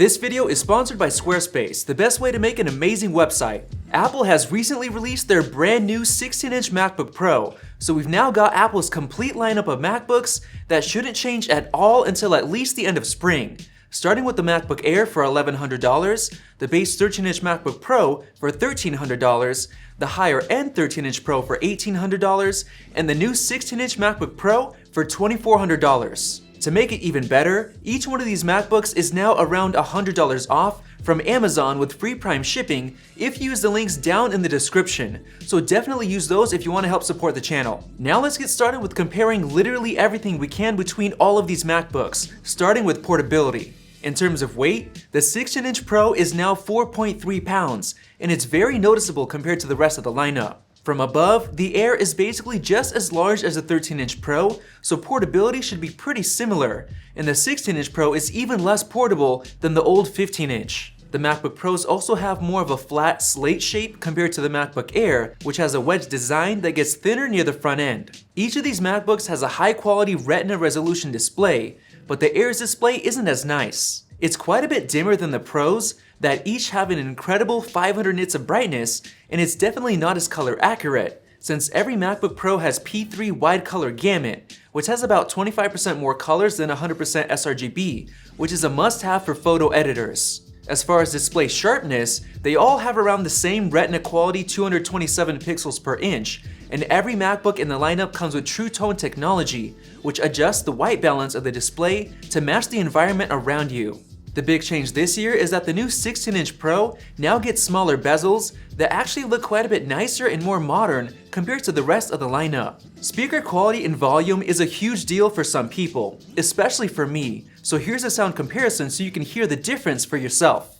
This video is sponsored by Squarespace, the best way to make an amazing website. Apple has recently released their brand new 16-inch MacBook Pro, so we've now got Apple's complete lineup of MacBooks that shouldn't change at all until at least the end of spring. Starting with the MacBook Air for $1,100, the base 13-inch MacBook Pro for $1,300, the higher-end 13-inch Pro for $1,800, and the new 16-inch MacBook Pro for $2,400. To make it even better, each one of these MacBooks is now around $100 off from Amazon with free Prime shipping if you use the links down in the description, so definitely use those if you want to help support the channel. Now let's get started with comparing literally everything we can between all of these MacBooks, starting with portability. In terms of weight, the 16-inch Pro is now 4.3 pounds, and it's very noticeable compared to the rest of the lineup. From above, the Air is basically just as large as the 13-inch Pro, so portability should be pretty similar, and the 16-inch Pro is even less portable than the old 15-inch. The MacBook Pros also have more of a flat slate shape compared to the MacBook Air, which has a wedge design that gets thinner near the front end. Each of these MacBooks has a high-quality Retina resolution display, but the Air's display isn't as nice. It's quite a bit dimmer than the Pros, that each have an incredible 500 nits of brightness, and it's definitely not as color accurate, since every MacBook Pro has P3 wide color gamut, which has about 25% more colors than 100% sRGB, which is a must-have for photo editors. As far as display sharpness, they all have around the same Retina quality 227 pixels per inch, and every MacBook in the lineup comes with True Tone technology, which adjusts the white balance of the display to match the environment around you. The big change this year is that the new 16-inch Pro now gets smaller bezels that actually look quite a bit nicer and more modern compared to the rest of the lineup. Speaker quality and volume is a huge deal for some people, especially for me, so here's a sound comparison so you can hear the difference for yourself.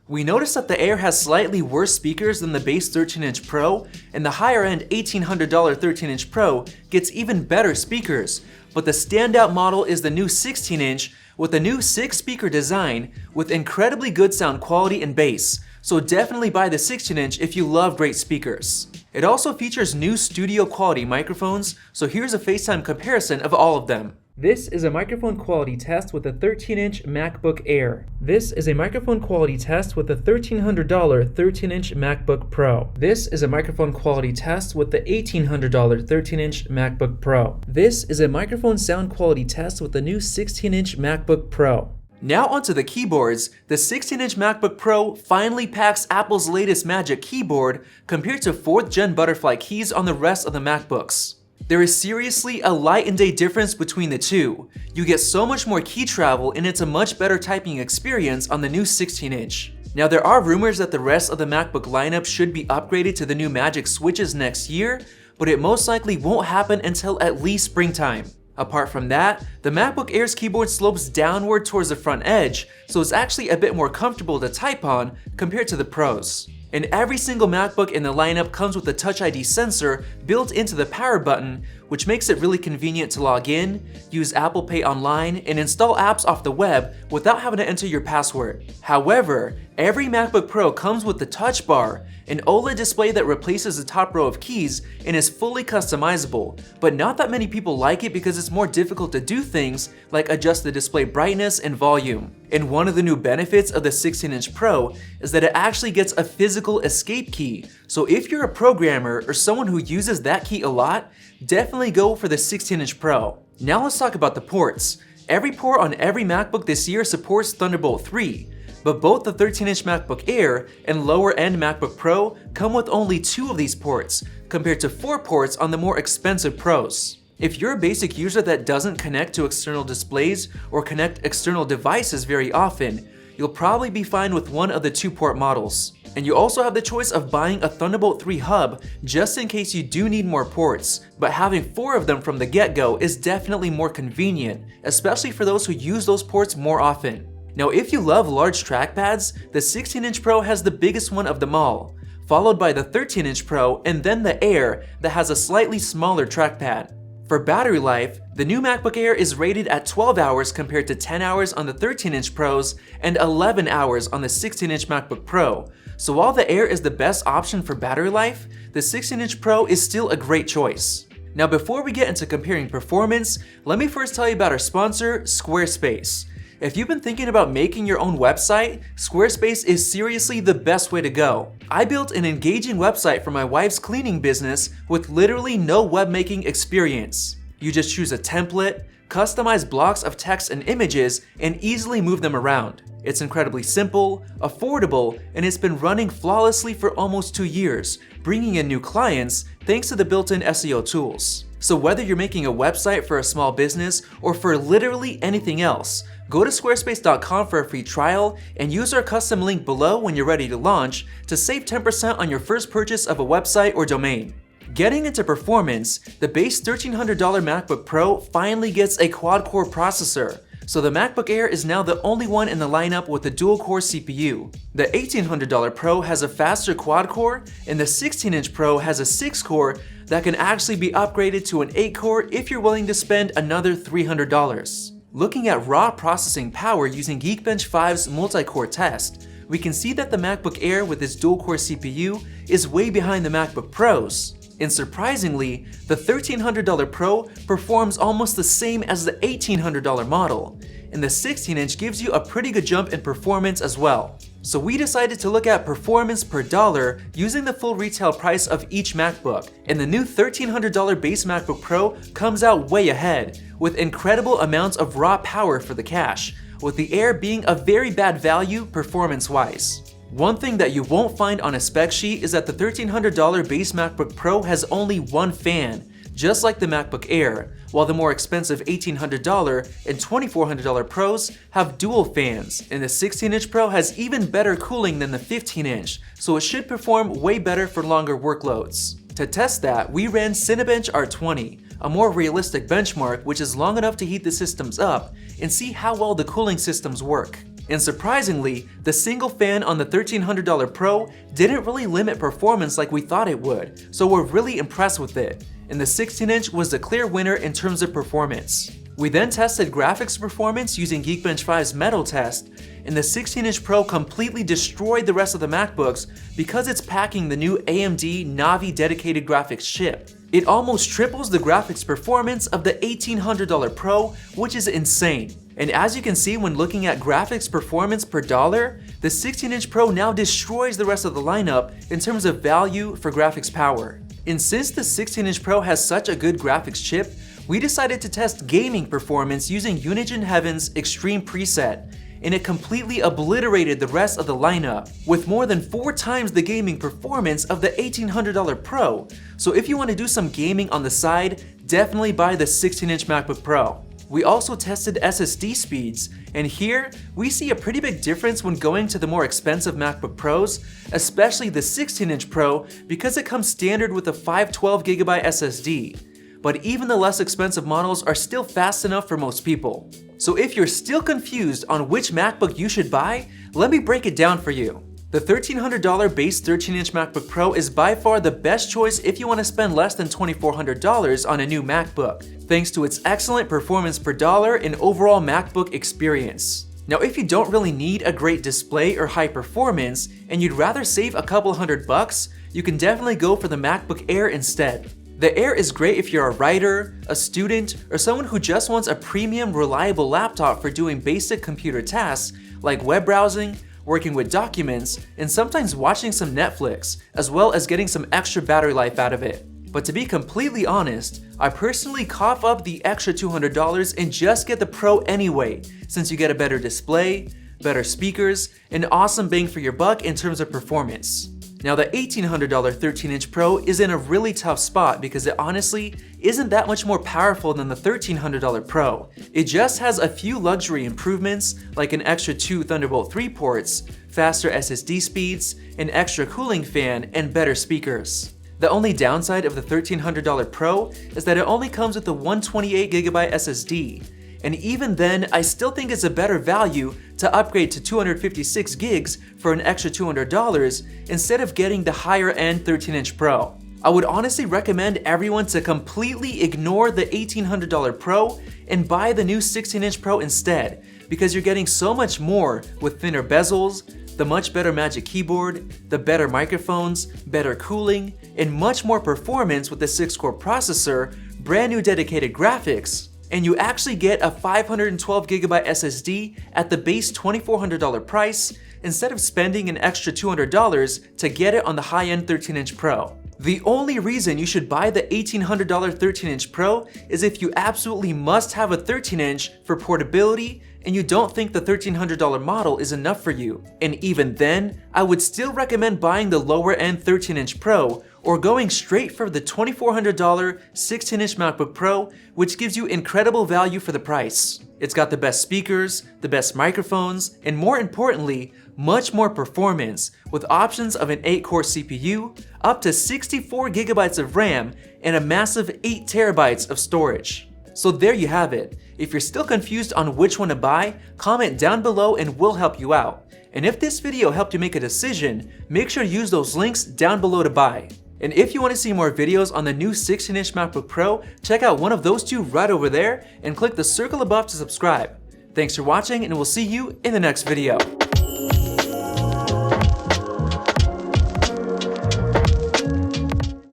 We noticed that the Air has slightly worse speakers than the base 13-inch Pro, and the higher-end $1,800 13-inch Pro gets even better speakers, but the standout model is the new 16-inch with a new 6-speaker design with incredibly good sound quality and bass, so definitely buy the 16-inch if you love great speakers. It also features new studio quality microphones, so here's a FaceTime comparison of all of them. This is a microphone quality test with a 13-inch MacBook Air. This is a microphone quality test with the $1,300 13-inch MacBook Pro. This is a microphone quality test with the $1,800 13-inch MacBook Pro. This is a microphone sound quality test with the new 16-inch MacBook Pro. Now onto the keyboards, the 16-inch MacBook Pro finally packs Apple's latest Magic Keyboard compared to 4th Gen Butterfly keys on the rest of the MacBooks. There is seriously a light and day difference between the two. You get so much more key travel and it's a much better typing experience on the new 16-inch. Now there are rumors that the rest of the MacBook lineup should be upgraded to the new Magic switches next year, but it most likely won't happen until at least springtime. Apart from that, the MacBook Air's keyboard slopes downward towards the front edge, so it's actually a bit more comfortable to type on compared to the Pros. And every single MacBook in the lineup comes with a Touch ID sensor built into the power button, which makes it really convenient to log in, use Apple Pay online, and install apps off the web without having to enter your password. However, every MacBook Pro comes with the Touch Bar, an OLED display that replaces the top row of keys and is fully customizable, but not that many people like it because it's more difficult to do things like adjust the display brightness and volume. And one of the new benefits of the 16-inch Pro is that it actually gets a physical escape key, so if you're a programmer or someone who uses that key a lot, definitely go for the 16-inch Pro. Now let's talk about the ports. Every port on every MacBook this year supports Thunderbolt 3, but both the 13-inch MacBook Air and lower-end MacBook Pro come with only 2 of these ports, compared to 4 ports on the more expensive Pros. If you're a basic user that doesn't connect to external displays or connect external devices very often, you'll probably be fine with one of the 2-port models. And you also have the choice of buying a Thunderbolt 3 hub just in case you do need more ports, but having 4 of them from the get-go is definitely more convenient, especially for those who use those ports more often. Now if you love large trackpads, the 16-inch Pro has the biggest one of them all, followed by the 13-inch Pro and then the Air that has a slightly smaller trackpad. For battery life, the new MacBook Air is rated at 12 hours compared to 10 hours on the 13-inch Pros and 11 hours on the 16-inch MacBook Pro. So while the Air is the best option for battery life, the 16-inch Pro is still a great choice. Now before we get into comparing performance, let me first tell you about our sponsor, Squarespace. If you've been thinking about making your own website, Squarespace is seriously the best way to go. I built an engaging website for my wife's cleaning business with literally no webmaking experience. You just choose a template, customize blocks of text and images, and easily move them around. It's incredibly simple, affordable, and it's been running flawlessly for almost 2 years, bringing in new clients thanks to the built-in SEO tools. So whether you're making a website for a small business or for literally anything else, go to squarespace.com for a free trial and use our custom link below when you're ready to launch to save 10% on your first purchase of a website or domain. Getting into performance, the base $1,300 MacBook Pro finally gets a quad-core processor, so the MacBook Air is now the only one in the lineup with a dual-core CPU. The $1,800 Pro has a faster quad-core, and the 16-inch Pro has a 6-core that can actually be upgraded to an 8-core if you're willing to spend another $300. Looking at raw processing power using Geekbench 5's multi-core test, we can see that the MacBook Air with its dual-core CPU is way behind the MacBook Pros. And surprisingly, the $1,300 Pro performs almost the same as the $1,800 model, and the 16-inch gives you a pretty good jump in performance as well. So we decided to look at performance per dollar using the full retail price of each MacBook, and the new $1,300 base MacBook Pro comes out way ahead, with incredible amounts of raw power for the cash, with the Air being a very bad value performance-wise. One thing that you won't find on a spec sheet is that the $1,300 base MacBook Pro has only one fan, just like the MacBook Air, while the more expensive $1,800 and $2,400 Pros have dual fans, and the 16-inch Pro has even better cooling than the 15-inch, so it should perform way better for longer workloads. To test that, we ran Cinebench R20, a more realistic benchmark which is long enough to heat the systems up and see how well the cooling systems work. And surprisingly, the single fan on the $1,300 Pro didn't really limit performance like we thought it would, so we're really impressed with it. And the 16-inch was the clear winner in terms of performance. We then tested graphics performance using Geekbench 5's Metal test, and the 16-inch Pro completely destroyed the rest of the MacBooks because it's packing the new AMD Navi dedicated graphics chip. It almost triples the graphics performance of the $1,800 Pro, which is insane. And as you can see when looking at graphics performance per dollar, the 16-inch Pro now destroys the rest of the lineup in terms of value for graphics power. And since the 16-inch Pro has such a good graphics chip, we decided to test gaming performance using Unigine Heaven's Extreme preset, and it completely obliterated the rest of the lineup, with more than 4 times the gaming performance of the $1,800 Pro. So if you want to do some gaming on the side, definitely buy the 16-inch MacBook Pro. We also tested SSD speeds, and here we see a pretty big difference when going to the more expensive MacBook Pros, especially the 16-inch Pro because it comes standard with a 512GB SSD. But even the less expensive models are still fast enough for most people. So if you're still confused on which MacBook you should buy, let me break it down for you. The $1,300 base 13-inch MacBook Pro is by far the best choice if you want to spend less than $2,400 on a new MacBook, thanks to its excellent performance per dollar and overall MacBook experience. Now if you don't really need a great display or high performance, and you'd rather save a couple $100, you can definitely go for the MacBook Air instead. The Air is great if you're a writer, a student, or someone who just wants a premium, reliable laptop for doing basic computer tasks like web browsing, working with documents, and sometimes watching some Netflix, as well as getting some extra battery life out of it. But to be completely honest, I personally cough up the extra $200 and just get the Pro anyway, since you get a better display, better speakers, and awesome bang for your buck in terms of performance. Now the $1,800 13-inch Pro is in a really tough spot because it honestly isn't that much more powerful than the $1,300 Pro. It just has a few luxury improvements like an extra 2 Thunderbolt 3 ports, faster SSD speeds, an extra cooling fan, and better speakers. The only downside of the $1,300 Pro is that it only comes with a 128GB SSD. And even then, I still think it's a better value to upgrade to 256 gigs for an extra $200 instead of getting the higher end 13-inch Pro. I would honestly recommend everyone to completely ignore the $1,800 Pro and buy the new 16-inch Pro instead, because you're getting so much more with thinner bezels, the much better Magic Keyboard, the better microphones, better cooling, and much more performance with the 6-core processor, brand new dedicated graphics, and you actually get a 512GB SSD at the base $2,400 price instead of spending an extra $200 to get it on the high-end 13-inch Pro. The only reason you should buy the $1,800 13-inch Pro is if you absolutely must have a 13-inch for portability and you don't think the $1,300 model is enough for you. And even then, I would still recommend buying the lower-end 13-inch Pro or going straight for the $2,400 16-inch MacBook Pro, which gives you incredible value for the price. It's got the best speakers, the best microphones, and more importantly, much more performance with options of an 8-core CPU, up to 64GB of RAM, and a massive 8TB of storage. So there you have it. If you're still confused on which one to buy, comment down below and we'll help you out. And if this video helped you make a decision, make sure to use those links down below to buy. And if you want to see more videos on the new 16-inch MacBook Pro, check out one of those two right over there and click the circle above to subscribe. Thanks for watching and we'll see you in the next video.